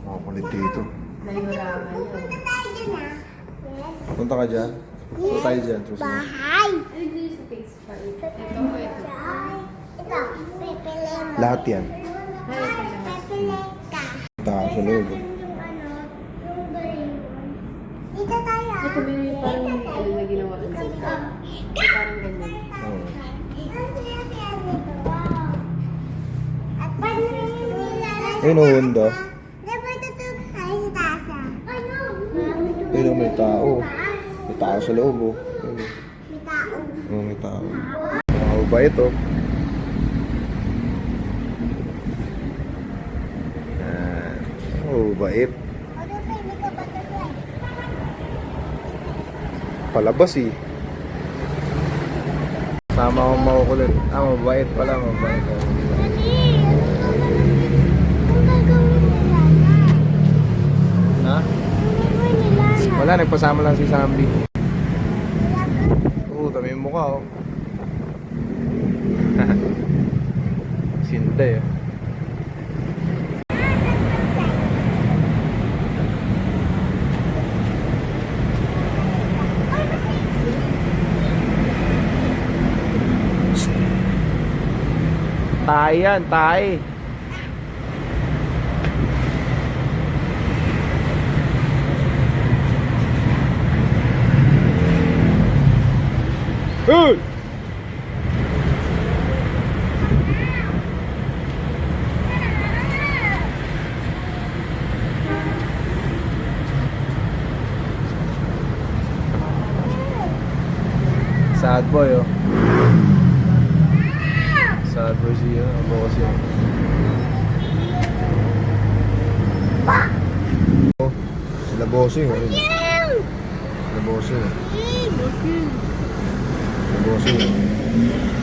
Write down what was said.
Makakulit dito. Naihurangan yun. Punta tayo dyan ah. Punta ka dyan. Punta tayo dyan. Susunod. Bahay. Ay, hindi sa fix pa. Ito, ito. Ito, pipili mo. Lahat yan. Pipili ka. Punta ka sa loob. Yung yung doraemon. Dito tayo ah. Ito ba yung parang ano na ginawa ng sita? Parang ganyan. Oo. At paano yung nilalagay? Ayun o, Honda. Dapat ito tayo sa taas ah. Ano? Ayun o, may tao. May tao sa loob o. Ayun o. May tao. Oo, may tao. Mabait o. Mabait. Ano pa, hindi ka butterfly. Palabas eh. Sama akong makukulit. Mabait pala. Mabait. Mali! Ang gagawin nila na? Ha? Ang gagawin nila na? Wala, nagpasama lang si Sambi. Wala ka? Oo, dami yung mukha oh. Sinda eh. Tayo yan, tayo. Hey! Sad boy oh. Sad boy siya, boss yun. Oh, sila bossing oh. Sila bossing oh. Sila bossing oh.